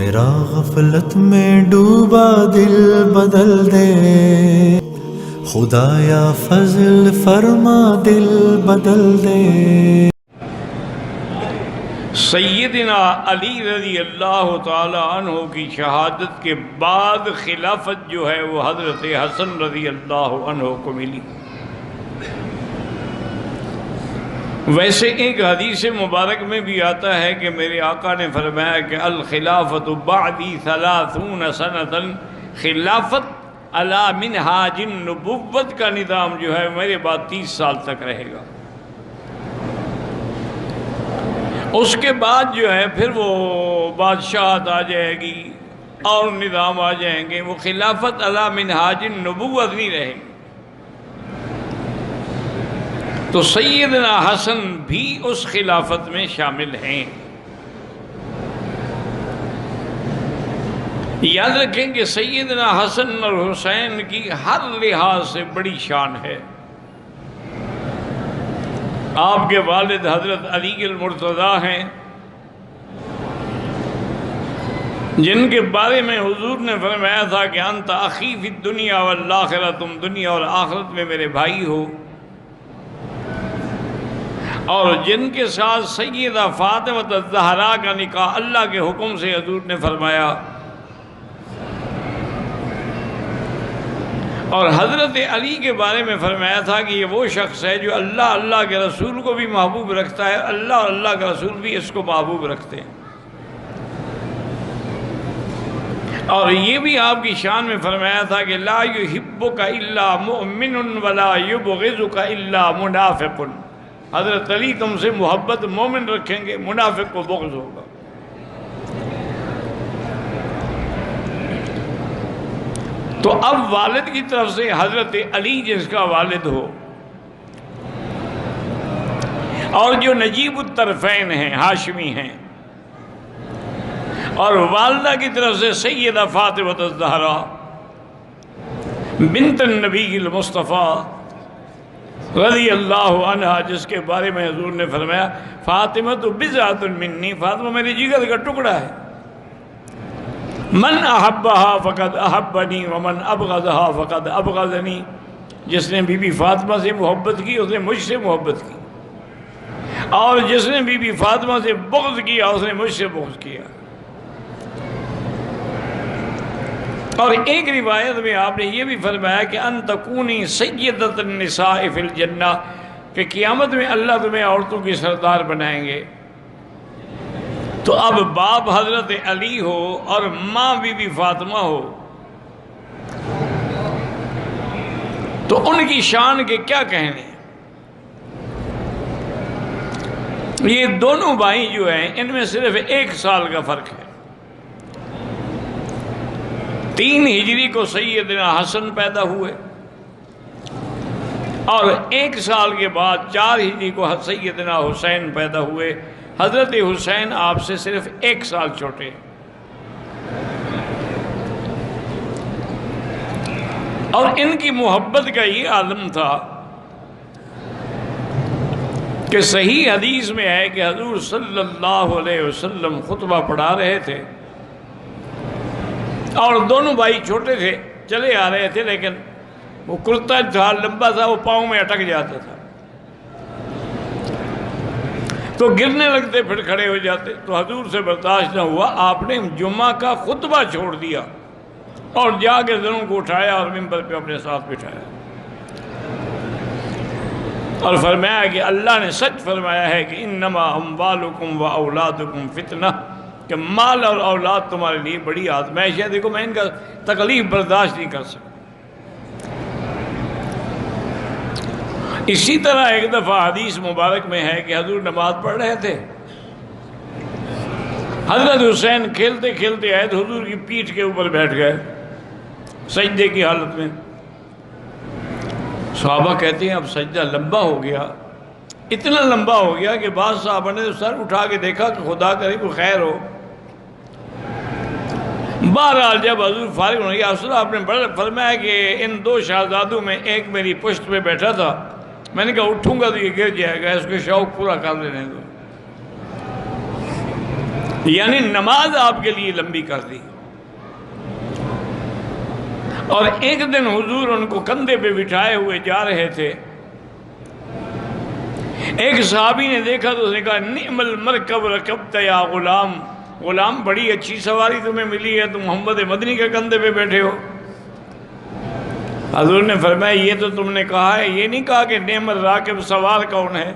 میرا غفلت میں ڈوبا دل بدل دے، خدایا فضل فرما دل بدل دے۔ سیدنا علی رضی اللہ تعالی عنہ کی شہادت کے بعد خلافت جو ہے وہ حضرت حسن رضی اللہ عنہ کو ملی۔ ویسے ایک حدیث مبارک میں بھی آتا ہے کہ میرے آقا نے فرمایا کہ الخلافت بعدی 30 سنۃ، خلافت علی منہاج النبوت کا نظام جو ہے میرے بعد 30 سال تک رہے گا۔ اس کے بعد جو ہے پھر وہ بادشاہت آ جائے گی اور نظام آ جائیں گے، وہ خلافت علی منہاج النبوت نہیں رہے گی۔ تو سیدنا حسن بھی اس خلافت میں شامل ہیں۔ یاد رکھیں کہ سیدنا حسن اور حسین کی ہر لحاظ سے بڑی شان ہے۔ آپ کے والد حضرت علی المرتضیٰ ہیں، جن کے بارے میں حضور نے فرمایا تھا کہ انت اخی فی الدنیا والآخرہ، تم دنیا اور آخرت میں میرے بھائی ہو، اور جن کے ساتھ سیدہ فاطمہ الزہرا کا نکاح اللہ کے حکم سے حضور نے فرمایا، اور حضرت علی کے بارے میں فرمایا تھا کہ یہ وہ شخص ہے جو اللہ کے رسول کو بھی محبوب رکھتا ہے، اللہ اور اللہ کا رسول بھی اس کو محبوب رکھتے ہیں۔ اور یہ بھی آپ کی شان میں فرمایا تھا کہ لا یحبک الا مؤمن ولا یبغضک الا منافق، حضرت علی تم سے محبت مومن رکھیں گے، منافق کو بغض ہوگا۔ تو اب والد کی طرف سے حضرت علی جس کا والد ہو، اور جو نجیب الطرفین ہیں، ہاشمی ہیں، اور والدہ کی طرف سے سیدہ فاطمہ الزہرا بنت النبی المصطفیٰ رضی اللہ عنہا، جس کے بارے میں حضور نے فرمایا فاطمہ تو بضعۃ منی، فاطمہ میرے جگر کا ٹکڑا ہے، من احبہا فقد احبنی ومن ابغضہا فقد ابغضنی، جس نے بی بی فاطمہ سے محبت کی اس نے مجھ سے محبت کی، اور جس نے بی بی فاطمہ سے بغض کیا اس نے مجھ سے بغض کیا۔ اور ایک روایت میں آپ نے یہ بھی فرمایا کہ ان تکونی سیدۃ النساء فی الجنہ، کہ قیامت میں اللہ تمہیں عورتوں کی سردار بنائیں گے۔ تو اب باپ حضرت علی ہو اور ماں بی بی فاطمہ ہو، تو ان کی شان کے کیا کہنے۔ یہ دونوں بھائی جو ہیں ان میں صرف 1 سال کا فرق ہے۔ 3 ہجری کو سیدنا حسن پیدا ہوئے، اور 1 سال کے بعد 4 ہجری کو سیدنا حسین پیدا ہوئے۔ حضرت حسین آپ سے صرف 1 سال چھوٹے۔ اور ان کی محبت کا یہ عالم تھا کہ صحیح حدیث میں ہے کہ حضور صلی اللہ علیہ وسلم خطبہ پڑھا رہے تھے، اور دونوں بھائی چھوٹے تھے، چلے آ رہے تھے، لیکن وہ کرتا تھا لمبا تھا، وہ پاؤں میں اٹک جاتا تھا، تو گرنے لگتے پھر کھڑے ہو جاتے۔ تو حضور سے برداشت نہ ہوا، آپ نے جمعہ کا خطبہ چھوڑ دیا اور جا کے دونوں کو اٹھایا اور ممبر پہ اپنے ساتھ بٹھایا، اور فرمایا کہ اللہ نے سچ فرمایا ہے کہ انما اموالکم و اولادکم فتنہ، کہ مال اور اولاد تمہارے لیے بڑی آزمائش ہے۔ دیکھو میں ان کا تکلیف برداشت نہیں کر سکتا۔ اسی طرح ایک دفعہ حدیث مبارک میں ہے کہ حضور نماز پڑھ رہے تھے، حضرت حسین کھیلتے کھیلتے آئے تو حضور کی پیٹھ کے اوپر بیٹھ گئے سجدے کی حالت میں۔ صحابہ کہتے ہیں اب سجدہ لمبا ہو گیا، اتنا لمبا ہو گیا کہ بعض صحابہ نے سر اٹھا کے دیکھا کہ خدا کرے کوئی خیر ہو۔ بہرحال جب حضور فارغ ہونے گیا، آپ نے فرمایا کہ ان 2 شہزادوں میں ایک میری پشت پہ بیٹھا تھا، میں نے کہا اٹھوں گا تو یہ گر جائے گا، اس کو شوق پورا کر لینے دو۔ یعنی نماز آپ کے لیے لمبی کر دی. اور ایک دن حضور ان کو کندھے پہ بٹھائے ہوئے جا رہے تھے. ایک صحابی نے دیکھا تو اس نے کہا نعم المرکب رکبت یا غلام، غلام بڑی اچھی سواری تمہیں ملی ہے، تم محمد مدنی کے کندھے پہ بیٹھے ہو. حضور نے فرمایا یہ تو تم نے کہا ہے، یہ نہیں کہا کہ نعم الراکب، سوار کون ہے؟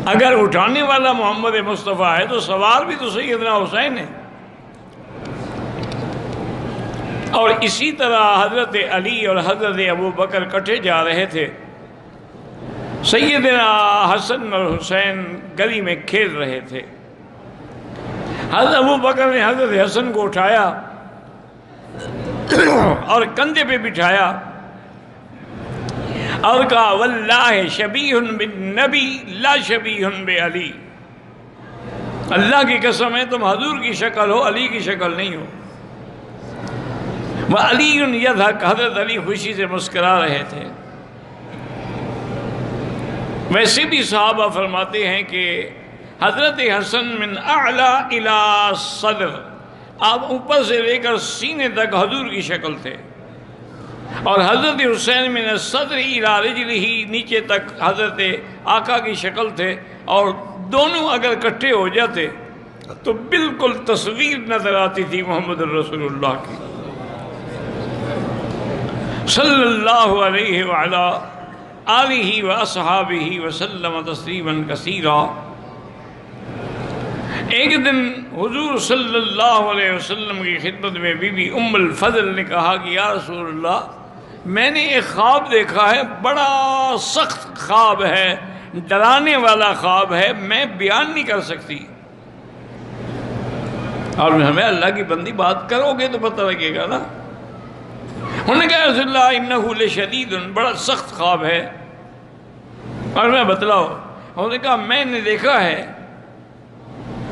اگر اٹھانے والا محمد مصطفیٰ ہے تو سوار بھی تو سیدنا حسین ہے. اور اسی طرح حضرت علی اور حضرت ابو بکر کٹھے جا رہے تھے. سیدنا حسن اور حسین گلی میں کھیل رہے تھے. حضرت ابو بکر نے حضرت حسن کو اٹھایا اور کندھے پہ بٹھایا اور کہا واللہ شبیہ بالنبی لا شبیہ بعلی، اللہ کی قسم ہے تم حضور کی شکل ہو، علی کی شکل نہیں ہو. وعلی یضحک، حضرت علی خوشی سے مسکرا رہے تھے. ویسے بھی صحابہ فرماتے ہیں کہ حضرت حسن من اعلیٰ الی صدر، آپ اوپر سے لے کر سینے تک حضور کی شکل تھے. اور حضرت حسین من الصدر الی رجلہ، نیچے تک حضرت آقا کی شکل تھے. اور دونوں اگر اکٹھے ہو جاتے تو بالکل تصویر نظر آتی تھی محمد الرسول اللہ کی صلی اللہ علیہ وعلا آلہ واصحابہ وسلم تسلیما کثیرا. ایک دن حضور صلی اللہ علیہ وسلم کی خدمت میں بی بی ام الفضل نے کہا کہ یا رسول اللہ میں نے ایک خواب دیکھا ہے، بڑا سخت خواب ہے، ڈرانے والا خواب ہے، میں بیان نہیں کر سکتی. اور ہمیں اللہ کی بندی بات کرو گے تو پتہ لگے گا نا. انہوں نے کہا رسول اللہ انہ لشدید، بڑا سخت خواب ہے اور میں بتلاؤ. انہوں نے کہا میں نے دیکھا ہے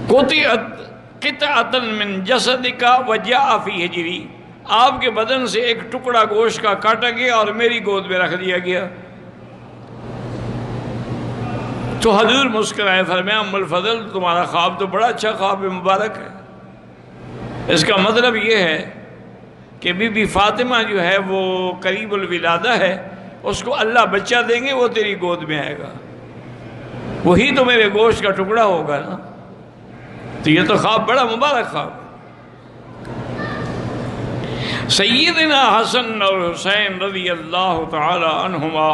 قطعۃ من جسدک وجاء فی حجری، آپ کے بدن سے ایک ٹکڑا گوشت کا کاٹا گیا اور میری گود میں رکھ دیا گیا. تو حضور مسکرائے، فرمایا ام الفضل تمہارا خواب تو بڑا اچھا خواب ہے، مبارک ہے. اس کا مطلب یہ ہے کہ بی بی فاطمہ جو ہے وہ قریب الولادہ ہے، اس کو اللہ بچہ دیں گے، وہ تیری گود میں آئے گا، وہی تو میرے گوشت کا ٹکڑا ہوگا نا. تو یہ تو خواب بڑا مبارک خواب. سیدنا حسن اور حسین رضی اللہ تعالی عنہما،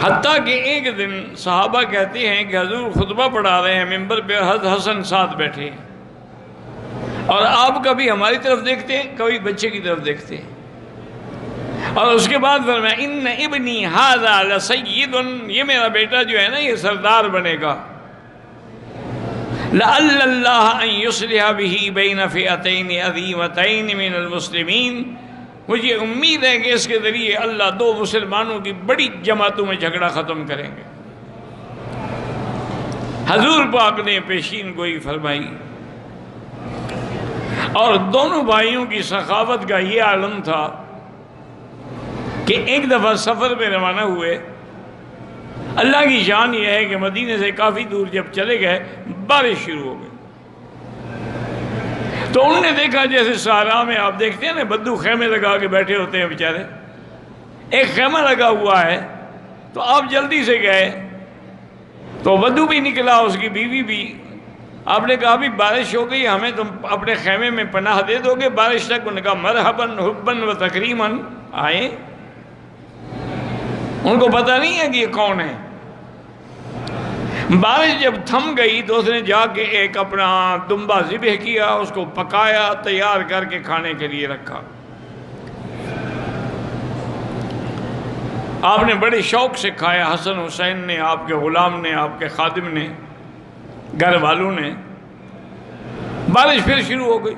حتیٰ کہ ایک دن صحابہ کہتے ہیں کہ حضور خطبہ پڑھا رہے ہیں ممبر پہ، حضرت حسن ساتھ بیٹھے ہیں اور آپ کبھی ہماری طرف دیکھتے ہیں کبھی بچے کی طرف دیکھتے ہیں. اور اس کے بعد فرمایا ان ابنی ھذا لسید، یہ میرا بیٹا جو ہے نا یہ سردار بنے گا. لعل اللہ ان یصلح بہ بین فئتین عظیمتین من المسلمین، مجھے امید ہے کہ اس کے ذریعے اللہ دو مسلمانوں کی بڑی جماعتوں میں جھگڑا ختم کریں گے. حضور پاک نے پیشین گوئی فرمائی اور دونوں بھائیوں کی سخاوت کا یہ عالم تھا کہ ایک دفعہ سفر میں روانہ ہوئے. اللہ کی شان یہ ہے کہ مدینے سے کافی دور جب چلے گئے بارش شروع ہو گئی. تو انہوں نے دیکھا جیسے صحرا میں آپ دیکھتے ہیں نا بدو خیمے لگا کے بیٹھے ہوتے ہیں بیچارے، ایک خیمہ لگا ہوا ہے. تو آپ جلدی سے گئے تو بدو بھی نکلا، اس کی بیوی بھی. آپ نے کہا بھی بارش ہو گئی، ہمیں تم اپنے خیمے میں پناہ دے دو گے بارش تک؟ انہوں نے کہا مرحباً حباً و تکریماً، آئیں. ان کو پتہ نہیں ہے کہ یہ کون ہے. بارش جب تھم گئی تو اس نے جا کے ایک اپنا دمبا ذبح کیا، اس کو پکایا، تیار کر کے کھانے کے لیے رکھا. آپ نے بڑے شوق سے کھایا، حسن حسین نے، آپ کے غلام نے، آپ کے خادم نے، گھر والوں نے. بارش پھر شروع ہو گئی.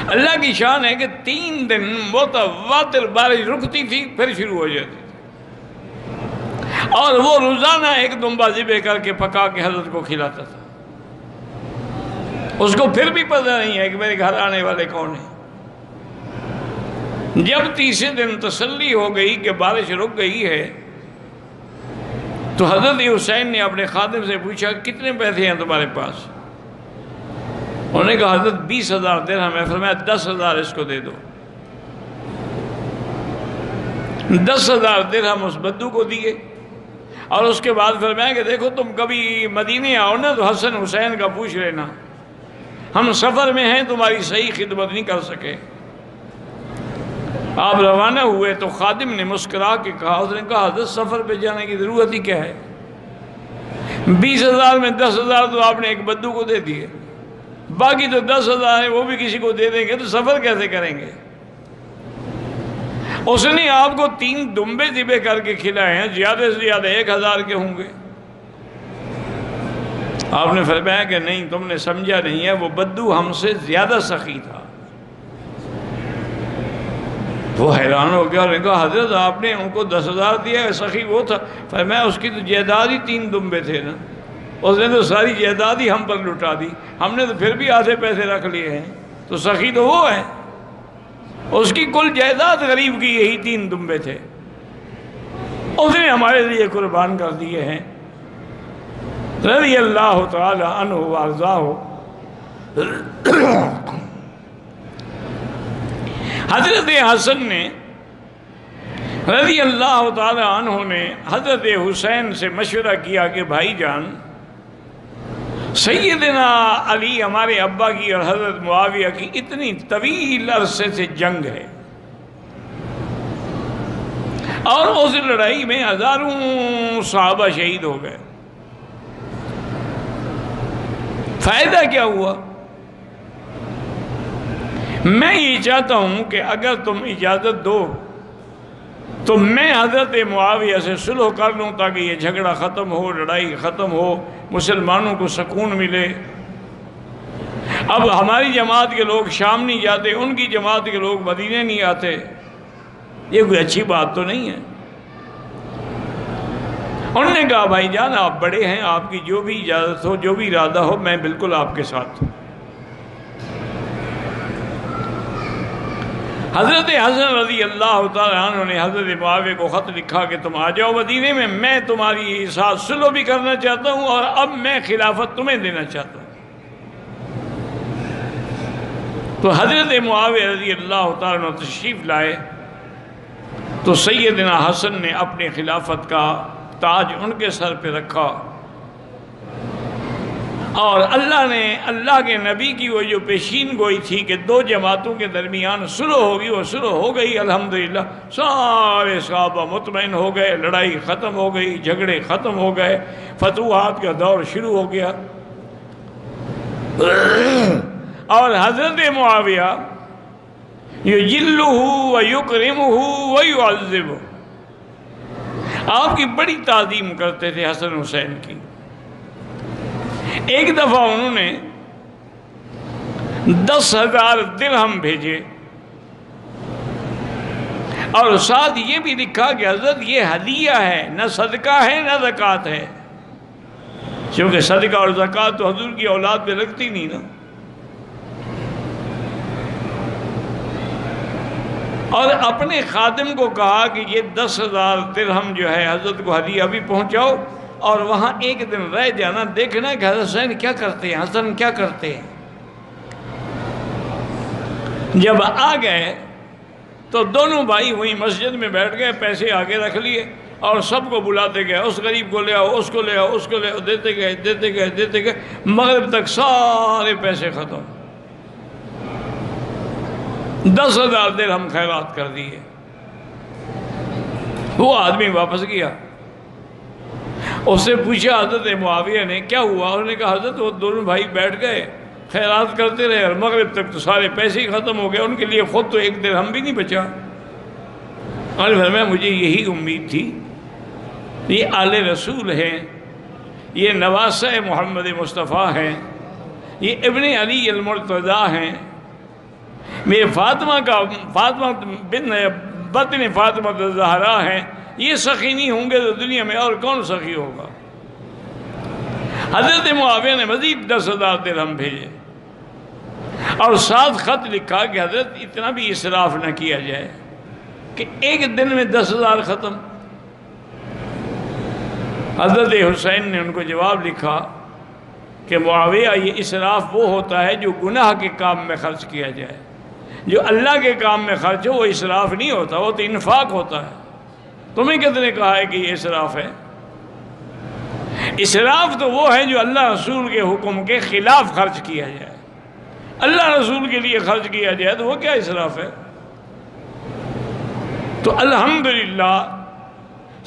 اللہ کی شان ہے کہ 3 دن متواتر بارش رکتی تھی پھر شروع ہو جاتی تھی. اور وہ روزانہ ایک دمبا ذبح کر کے پکا کے حضرت کو کھلاتا تھا. اس کو پھر بھی پتہ نہیں ہے کہ میرے گھر آنے والے کون ہیں. جب تیسرے دن تسلی ہو گئی کہ بارش رک گئی ہے تو حضرت حسین نے اپنے خادم سے پوچھا کتنے پیسے ہیں تمہارے پاس؟ انہوں نے کہا حضرت 20,000 درہم ہے۔ فرمایا 10,000 اس کو دے دو۔ 10,000 درہم اس بدو کو دیے، اور اس کے بعد فرمایا کہ دیکھو تم کبھی مدینے آؤ نا تو حسن حسین کا پوچھ لینا، ہم سفر میں ہیں تمہاری صحیح خدمت نہیں کر سکے۔ آپ روانہ ہوئے تو خادم نے مسکرا کے کہا، اس نے کہا حضرت سفر پہ جانے کی ضرورت ہی کیا ہے، 20,000 میں 10,000 تو آپ نے ایک بدو کو دے دیے، باقی تو 10,000 ہے وہ بھی کسی کو دے دیں گے تو سفر کیسے کریں گے؟ اس نے آپ کو 3 دمبے ذبح کر کے کھلائے ہیں، زیادہ سے زیادہ 1,000 کے ہوں گے۔ آپ نے فرمایا کہ نہیں تم نے سمجھا نہیں ہے، وہ بدو ہم سے زیادہ سخی تھا۔ وہ حیران ہو گیا اور نے کہا حضرت آپ نے ان کو 10,000 دیا ہے، سخی وہ تھا۔ فرمایا اس کی تو جائیداد ہی 3 دمبے تھے نا، اس نے تو ساری جائیداد ہی ہم پر لٹا دی، ہم نے تو پھر بھی آدھے پیسے رکھ لیے ہیں، تو سخی تو وہ ہے، اس کی کل جائیداد غریب کی یہی 3 دمبے تھے، اس نے ہمارے لیے قربان کر دیے ہیں۔ رضی اللہ تعالی عنہ وارضاہ۔ حضرت حسن نے رضی اللہ تعالی عنہ نے حضرت حسین سے مشورہ کیا کہ بھائی جان، سیدنا علی ہمارے ابا کی اور حضرت معاویہ کی اتنی طویل عرصے سے جنگ ہے، اور اس لڑائی میں ہزاروں صحابہ شہید ہو گئے، فائدہ کیا ہوا؟ میں یہ چاہتا ہوں کہ اگر تم اجازت دو تو میں حضرت معاویہ سے صلح کر لوں تاکہ یہ جھگڑا ختم ہو، لڑائی ختم ہو، مسلمانوں کو سکون ملے۔ اب ہماری جماعت کے لوگ شام نہیں جاتے، ان کی جماعت کے لوگ مدینے نہیں آتے، یہ کوئی اچھی بات تو نہیں ہے۔ انہوں نے کہا بھائی جان آپ بڑے ہیں، آپ کی جو بھی اجازت ہو، جو بھی ارادہ ہو، میں بالکل آپ کے ساتھ ہوں۔ حضرت حسن رضی اللہ تعالیٰ عنہ نے حضرت معاویہ کو خط لکھا کہ تم آ جاؤ مدینے میں تمہاری ساتھ صلح بھی کرنا چاہتا ہوں، اور اب میں خلافت تمہیں دینا چاہتا ہوں۔ تو حضرت معاویہ رضی اللہ تعالیٰ عنہ تشریف لائے تو سیدنا حسن نے اپنے خلافت کا تاج ان کے سر پہ رکھا، اور اللہ نے اللہ کے نبی کی وہ جو پیشین گوئی تھی کہ 2 جماعتوں کے درمیان صلح ہوگی، وہ صلح ہو گئی الحمدللہ۔ سارے صحابہ مطمئن ہو گئے، لڑائی ختم ہو گئی، جھگڑے ختم ہو گئے، فتوحات کا دور شروع ہو گیا۔ اور حضرت معاویہ یجلہ ویکرمہ ویعذبہ، آپ کی بڑی تعظیم کرتے تھے حسن حسین کی۔ ایک دفعہ انہوں نے 10,000 درہم بھیجے، اور ساتھ یہ بھی لکھا کہ حضرت یہ ہدیہ ہے، نہ صدقہ ہے نہ زکوٰۃ ہے، کیونکہ صدقہ اور زکوٰۃ تو حضور کی اولاد پہ لگتی نہیں نا۔ اور اپنے خادم کو کہا کہ یہ 10,000 درہم جو ہے حضرت کو ہدیہ بھی پہنچاؤ، اور وہاں ایک دن رہ جانا، دیکھنا کہ حضرت حسین کیا کرتے ہیں، حسن کیا کرتے ہیں۔ جب آ گئے تو دونوں بھائی وہیں مسجد میں بیٹھ گئے، پیسے آگے رکھ لیے، اور سب کو بلاتے گئے، اس غریب کو لے آؤ، اس کو لے آؤ، اس کو لے آؤ، دیتے گئے دیتے گئے دیتے گئے، مغرب تک سارے پیسے ختم، 10,000 درہم خیرات کر دیے۔ وہ آدمی واپس گیا، اس سے پوچھا حضرت معاویہ نے کیا ہوا؟ انہوں نے کہا حضرت وہ دونوں بھائی بیٹھ گئے، خیرات کرتے رہے، اور مغرب تک تو سارے پیسے ہی ختم ہو گئے، ان کے لیے خود تو 1 درہم بھی نہیں بچا۔ اور فرمایا مجھے یہی امید تھی، یہ آل رسول ہیں، یہ نواسہ محمد مصطفیٰ ہیں، یہ ابن علی المرتضیٰ ہیں، میرے فاطمہ بن بطن فاطمہ الزہرا ہیں، یہ سخی نہیں ہوں گے تو دنیا میں اور کون سخی ہوگا؟ حضرت معاویہ نے مزید 10,000 درہم بھیجے، اور ساتھ خط لکھا کہ حضرت اتنا بھی اسراف نہ کیا جائے کہ ایک دن میں 10,000 ختم۔ حضرت حسین نے ان کو جواب لکھا کہ معاویہ یہ اسراف وہ ہوتا ہے جو گناہ کے کام میں خرچ کیا جائے، جو اللہ کے کام میں خرچ ہو وہ اسراف نہیں ہوتا، وہ تو انفاق ہوتا ہے۔ تمہیں کس نے کہا ہے کہ یہ اسراف ہے؟ اسراف تو وہ ہے جو اللہ رسول کے حکم کے خلاف خرچ کیا جائے، اللہ رسول کے لیے خرچ کیا جائے تو وہ کیا اسراف ہے؟ تو الحمدللہ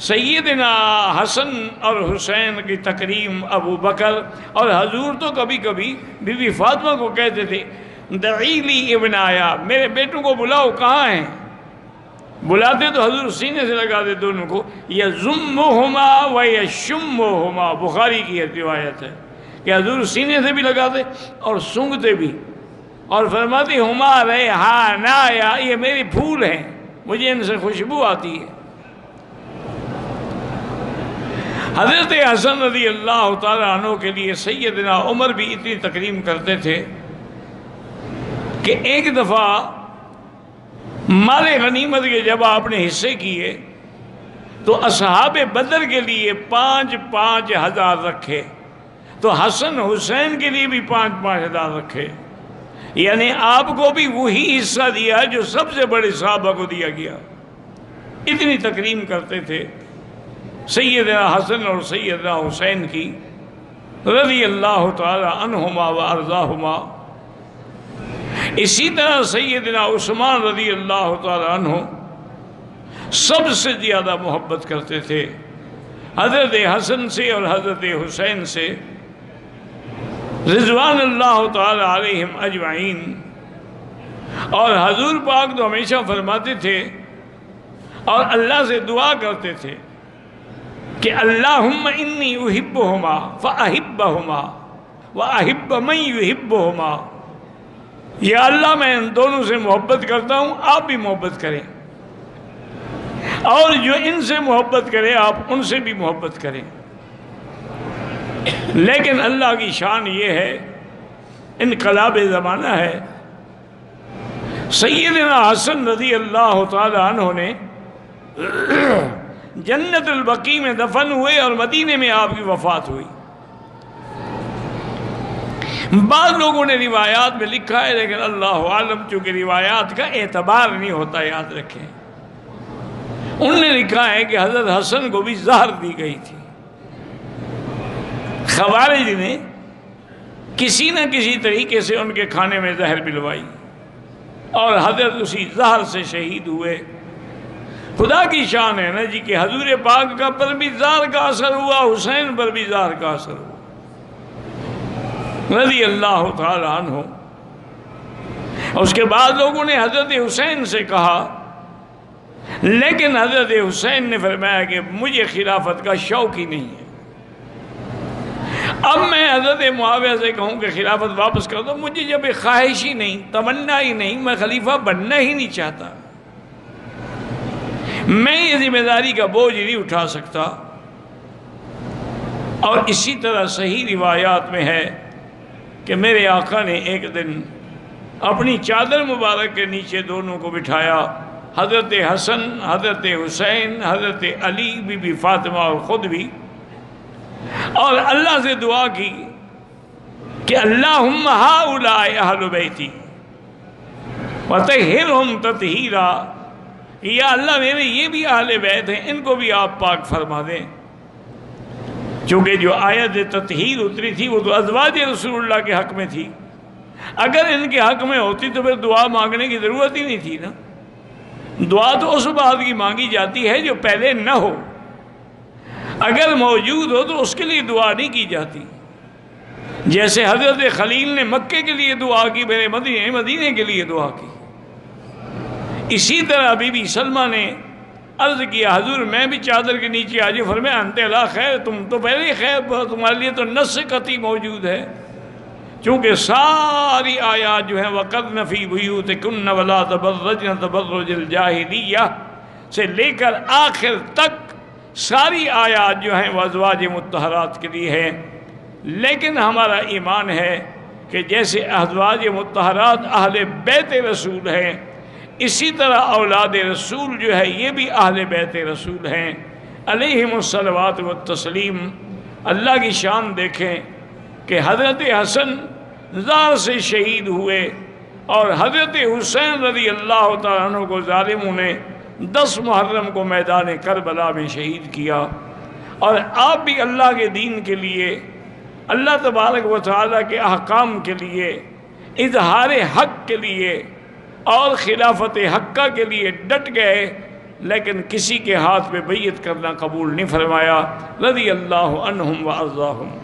سیدنا حسن اور حسین کی تکریم ابو بکر اور حضور تو کبھی کبھی بی بی فاطمہ کو کہتے تھے دعی لی ابنایا، میرے بیٹوں کو بلاؤ، کہاں ہیں؟ بلاتے تو حضور سینے سے لگاتے دونوں کو، یضمہما و یشمہما، بخاری کی روایت ہے کہ حضور سینے سے بھی لگاتے اور سونگھتے بھی، اور فرماتے ہما ریحانایا، یہ میری پھول ہیں، مجھے ان سے خوشبو آتی ہے۔ حضرت حسن رضی اللہ تعالیٰ عنہ کے لیے سیدنا عمر بھی اتنی تکریم کرتے تھے کہ ایک دفعہ مال غنیمت کے جب آپ نے حصے کیے تو اصحاب بدر کے لیے 5,000 ہزار رکھے، تو حسن حسین کے لیے بھی 5,000 ہزار رکھے، یعنی آپ کو بھی وہی حصہ دیا جو سب سے بڑے صحابہ کو دیا گیا۔ اتنی تکریم کرتے تھے سیدنا حسن اور سیدنا حسین کی رضی اللہ تعالی عنہما و ارضاہما۔ اسی طرح سیدنا عثمان رضی اللہ تعالی عنہ سب سے زیادہ محبت کرتے تھے حضرت حسن سے اور حضرت حسین سے رضوان اللہ تعالی علیہم اجمعین۔ اور حضور پاک تو ہمیشہ فرماتے تھے اور اللہ سے دعا کرتے تھے کہ اللہم انی احبہما فاحبہما واحب من یحبہما، یا اللہ میں ان دونوں سے محبت کرتا ہوں، آپ بھی محبت کریں، اور جو ان سے محبت کرے آپ ان سے بھی محبت کریں۔ لیکن اللہ کی شان یہ ہے، انقلاب زمانہ ہے، سیدنا حسن رضی اللہ تعالی عنہ نے جنت البقیع میں دفن ہوئے اور مدینے میں آپ کی وفات ہوئی۔ بعض لوگوں نے روایات میں لکھا ہے، لیکن اللہ عالم چونکہ روایات کا اعتبار نہیں ہوتا، یاد رکھیں۔ انہوں نے لکھا ہے کہ حضرت حسن کو بھی زہر دی گئی تھی، خوارج نے کسی نہ کسی طریقے سے ان کے کھانے میں زہر پلوائی اور حضرت اسی زہر سے شہید ہوئے۔ خدا کی شان ہے نا جی کہ حضور پاک کا پر بھی زہر کا اثر ہوا، حسین پر بھی زہر کا اثر ہوا رضی اللہ تعالی عنہ۔ اس کے بعد لوگوں نے حضرت حسین سے کہا، لیکن حضرت حسین نے فرمایا کہ مجھے خلافت کا شوق ہی نہیں ہے۔ اب میں حضرت معاویہ سے کہوں کہ خلافت واپس کر دو، مجھے جب ایک خواہش ہی نہیں، تمنا ہی نہیں، میں خلیفہ بننا ہی نہیں چاہتا، میں یہ ذمہ داری کا بوجھ نہیں اٹھا سکتا۔ اور اسی طرح صحیح روایات میں ہے کہ میرے آقا نے ایک دن اپنی چادر مبارک کے نیچے دونوں کو بٹھایا، حضرت حسن، حضرت حسین، حضرت علی، بی بی فاطمہ اور خود بھی، اور اللہ سے دعا کی کہ اللہم ہؤلاء اہل بیتی وطہرہم تطہیرا، یا اللہ میرے یہ بھی اہل بیت ہیں، ان کو بھی آپ پاک فرما دیں۔ چونکہ جو آیت تطہیر اتری تھی وہ تو ازواج رسول اللہ کے حق میں تھی، اگر ان کے حق میں ہوتی تو پھر دعا مانگنے کی ضرورت ہی نہیں تھی نا۔ دعا تو اس بات کی مانگی جاتی ہے جو پہلے نہ ہو، اگر موجود ہو تو اس کے لیے دعا نہیں کی جاتی۔ جیسے حضرت خلیل نے مکے کے لیے دعا کی، میرے مدینے کے لیے دعا کی، اسی طرح بی بی سلمہ نے عرض کیا حضور میں بھی چادر کے نیچے آ جاؤ، فرمایا انت لا خیر، تم تو پہلے ہی خیر، تمہارے لیے تو نص قطعی موجود ہے، چونکہ ساری آیات جو ہیں وَقَرْنَ فِي بُيُوتِكُنَّ وَلَا تَبَرَّجْنَ تَبَرُّجَ الْجَاهِلِيَّةِ سے لے کر آخر تک ساری آیات جو ہیں وہ ازواج مطہرات کے لیے ہیں۔ لیکن ہمارا ایمان ہے کہ جیسے ازواج مطہرات اہل بیت رسول ہیں، اسی طرح اولاد رسول جو ہے یہ بھی اہل بیت رسول ہیں، علیہم الصلوات والتسلیم، اللہ کی شان دیکھیں کہ حضرت حسن زار سے شہید ہوئے اور حضرت حسین رضی اللہ تعالیٰ عنہ کو ظالموں نے 10 محرم کو میدان کربلا میں شہید کیا۔ اور آپ بھی اللہ کے دین کے لیے، اللہ تبارک و تعالیٰ کے احکام کے لیے، اظہار حق کے لیے اور خلافت حقہ کے لیے ڈٹ گئے، لیکن کسی کے ہاتھ پہ بیعت کرنا قبول نہیں فرمایا، رضی اللہ عنہم و ارضاہم۔